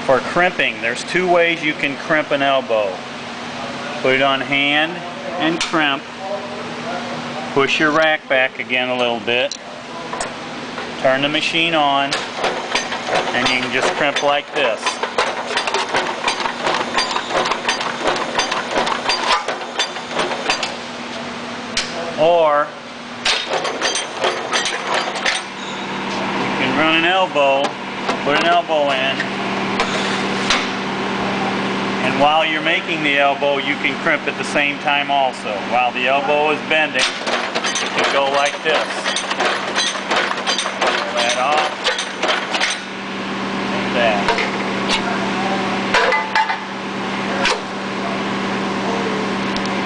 For crimping, there's two ways you can crimp an elbow. Put it on hand and crimp. Push your rack back again a little bit. Turn the machine on, and you can just crimp like this. Or you can run an elbow, put an elbow in, and while you're making the elbow, you can crimp at the same time also. While the elbow is bending, you can go like this.